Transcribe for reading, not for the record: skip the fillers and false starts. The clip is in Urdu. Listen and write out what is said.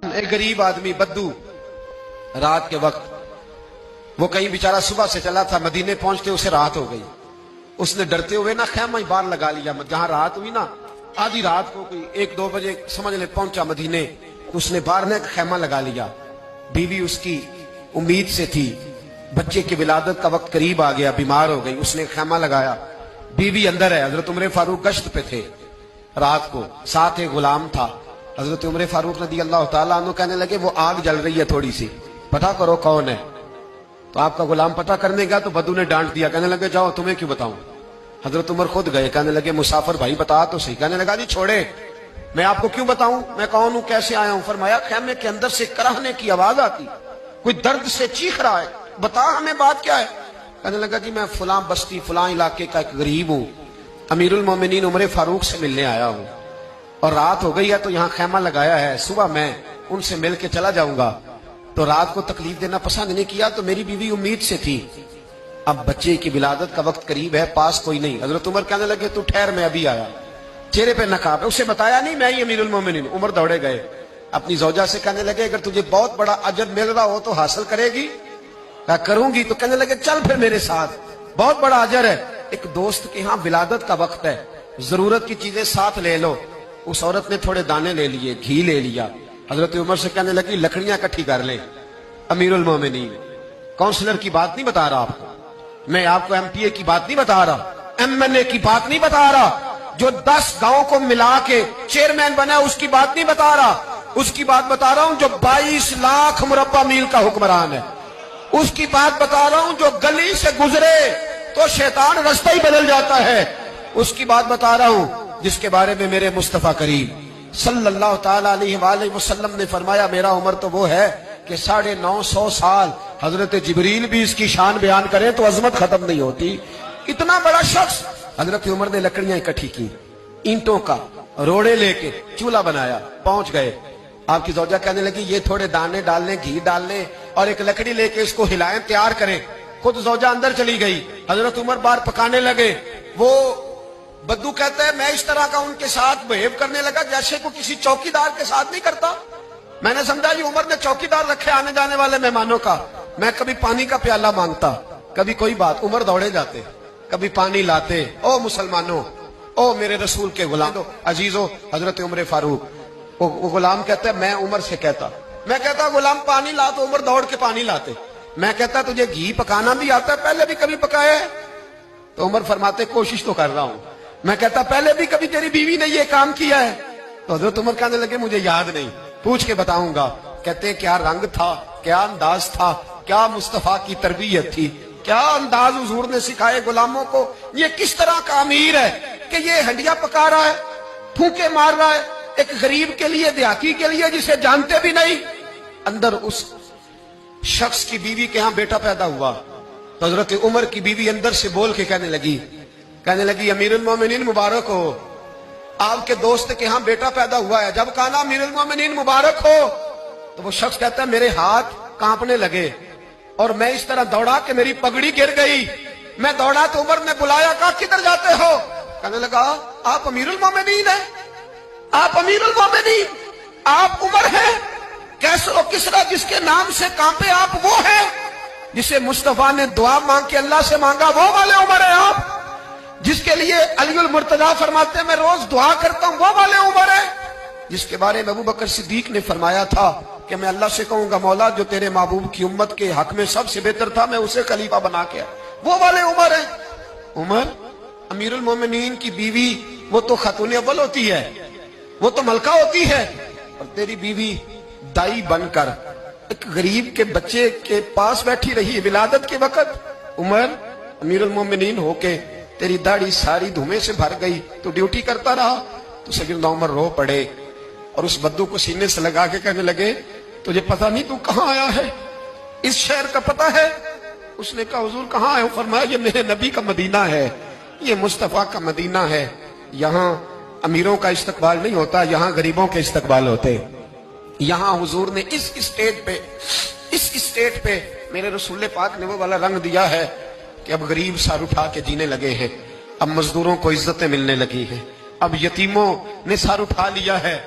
ایک غریب آدمی بدو رات کے وقت وہ کہیں بیچارہ صبح سے چلا تھا، مدینے پہنچتے اسے رات ہو گئی. اس نے ڈرتے ہوئے نا خیمہ ہی باہر لگا لیا. جہاں رات ہوئی نا آدھی رات کو کوئی 1-2 بجے سمجھ لے پہنچا مدینے، اس نے باہر نے خیمہ لگا لیا. بیوی اس کی امید سے تھی، بچے کی ولادت کا وقت قریب آ گیا، بیمار ہو گئی، اس نے خیمہ لگایا. بیوی اندر ہے، حضرت عمر فاروق گشت پہ تھے رات کو، ساتھ ایک غلام تھا. حضرت عمر فاروق رضی اللہ تعالیٰ عنہ کہنے لگے وہ آگ جل رہی ہے تھوڑی سی، پتہ کرو کون ہے. تو آپ کا غلام پتہ کرنے گیا تو بدو نے ڈانٹ دیا، کہنے لگے جاؤ تمہیں کیوں بتاؤں. حضرت عمر خود گئے، کہنے لگے مسافر بھائی بتا تو صحیح. کہنے لگا جی چھوڑے، میں آپ کو کیوں بتاؤں، میں کون ہوں، کیسے آیا ہوں. فرمایا خیمے کے اندر سے کراہنے کی آواز آتی، کوئی درد سے چیخ رہا ہے، بتا ہمیں بات کیا ہے. کہنے لگا جی میں فلاں بستی فلاں علاقے کا ایک غریب ہوں، امیر المومنین عمر فاروق سے ملنے آیا ہوں، اور رات ہو گئی ہے تو یہاں خیمہ لگایا ہے، صبح میں ان سے مل کے چلا جاؤں گا. تو رات کو تکلیف دینا پسند نہیں کیا، تو میری بیوی امید سے تھی، اب بچے کی ولادت کا وقت قریب ہے، پاس کوئی نہیں. حضرت عمر کہنے لگے تو ٹھہر میں ابھی آیا. چہرے پہ نقاب ہے، اسے بتایا نہیں میں ہی امیر المومنین. عمر دوڑے گئے، اپنی زوجہ سے کہنے لگے اگر تجھے بہت بڑا اجر مل رہا ہو تو حاصل کرے گی. کہا کروں گی. تو کہنے لگے چل پھر میرے ساتھ، بہت بڑا اجر ہے. ایک دوست کے ہاں ولادت کا وقت ہے، ضرورت کی چیزیں ساتھ لے لو. اس عورت نے تھوڑے دانے لے لیے، گھی لے لیا. حضرت عمر سے کہنے لگی لکڑیاں اکٹھی کر لیں. امیر المومنین، کونسلر کی بات نہیں بتا رہا آپ کو، میں آپ کو ایم پی اے کی بات نہیں بتا رہا، ایم ایل اے کی بات نہیں بتا رہا، جو 10 گاؤں کو ملا کے چیئرمین بنا اس کی بات نہیں بتا رہا. اس کی بات بتا رہا ہوں جو 22 لاکھ مربع میل کا حکمران ہے. اس کی بات بتا رہا ہوں جو گلی سے گزرے تو شیطان رستہ ہی بدل جاتا ہے. اس کی بات بتا رہا ہوں جس کے بارے میں میرے مصطفیٰ کریم صلی اللہ تعالیٰ علیہ وآلہ وسلم نے فرمایا میرا عمر تو وہ ہے کہ 950 سال حضرت جبریل بھی اس کی شان بیان کریں تو عظمت ختم نہیں ہوتی. اتنا بڑا شخص. حضرت عمر نے لکڑیاں اکٹھی کی، اینٹوں کا روڑے لے کے چولہا بنایا، پہنچ گئے. آپ کی زوجہ کہنے لگی یہ تھوڑے دانے ڈال لیں، گھی ڈال لیں اور ایک لکڑی لے کے اس کو ہلائیں، تیار کریں. خود زوجہ اندر چلی گئی، حضرت عمر باہر پکانے لگے. وہ بدو کہتا ہے میں اس طرح کا ان کے ساتھ بہیو کرنے لگا جیسے کو کسی چوکیدار کے ساتھ نہیں کرتا. میں نے سمجھا یہ عمر نے چوکیدار رکھے آنے جانے والے مہمانوں کا. میں کبھی پانی کا پیالہ مانگتا، کبھی کوئی بات، عمر دوڑے جاتے، کبھی پانی لاتے. او مسلمانوں، او میرے رسول کے غلام عزیزو، حضرت عمر فاروق. وہ غلام کہتا ہے میں عمر سے کہتا، میں کہتا غلام پانی لا تو عمر دوڑ کے پانی لاتے. میں کہتا تجھے گھی پکانا بھی آتا ہے، پہلے بھی کبھی پکایا ہے؟ تو عمر فرماتے کوشش تو کر رہا ہوں. میں کہتا پہلے بھی کبھی تیری بیوی نے یہ کام کیا ہے؟ تو حضرت عمر کہنے لگے مجھے یاد نہیں، پوچھ کے بتاؤں گا. کہتے ہیں کیا رنگ تھا، کیا انداز تھا، کیا مصطفیٰ کی تربیت تھی، کیا انداز حضور نے سکھائے غلاموں کو. یہ کس طرح کا امیر ہے کہ یہ ہنڈیاں پکا رہا ہے، پھونکے مار رہا ہے ایک غریب کے لیے، دیہاتی کے لیے جسے جانتے بھی نہیں. اندر اس شخص کی بیوی کے ہاں بیٹا پیدا ہوا تو حضرت عمر کی بیوی اندر سے بول کے کہنے لگی امیر المومنین مبارک ہو، آپ کے دوست کے ہاں بیٹا پیدا ہوا ہے. جب کہا امیر المومنین مبارک ہو تو وہ شخص کہتا ہے میرے ہاتھ کانپنے لگے اور میں اس طرح دوڑا کہ میری پگڑی گر گئی. میں دوڑا تو عمر نے بلایا، کہا کدھر جاتے ہو؟ کہنے لگا آپ امیر المومنین ہیں، آپ امیر المومنین، آپ عمر ہیں. کیسر و کسرا جس کے نام سے کانپے آپ وہ ہیں جسے مصطفیٰ نے دعا مانگ کے اللہ سے مانگا، وہ والے عمر ہیں آپ. جس کے لیے علی المرتضیٰ فرماتے ہیں میں روز دعا کرتا ہوں، وہ والے عمر ہیں. جس کے بارے میں ابو بکر صدیق نے فرمایا تھا کہ میں اللہ سے کہوں گا مولا جو تیرے محبوب کی امت کے حق میں سب سے بہتر تھا میں اسے خلیفہ بنا کے، وہ والے عمر ہیں. عمر امیر المومنین کی بیوی وہ تو خاتون اول ہوتی ہے، وہ تو ملکہ ہوتی ہے، اور تیری بیوی دائی بن کر ایک غریب کے بچے کے پاس بیٹھی رہی ولادت کے وقت. عمر امیر المومنین ہو کے تیری داڑھی ساری دھومے سے بھر گئی تو ڈیوٹی کرتا رہا. تو سیدنا عمر رو پڑے اور اس بدو کو سینے سے لگا کے کہنے لگے تجھے پتہ نہیں تو کہاں آیا ہے، اس شہر کا پتہ ہے؟ اس نے کہا حضور کہاں ہے؟ فرمایا یہ میرے نبی کا مدینہ ہے، یہ مصطفیٰ کا مدینہ ہے. یہاں امیروں کا استقبال نہیں ہوتا، یہاں غریبوں کے استقبال ہوتے. یہاں حضور نے اس اسٹیٹ پہ میرے رسول پاک نے وہ والا رنگ دیا ہے کہ اب غریب سر اٹھا کے جینے لگے ہیں، اب مزدوروں کو عزتیں ملنے لگی ہیں، اب یتیموں نے سر اٹھا لیا ہے.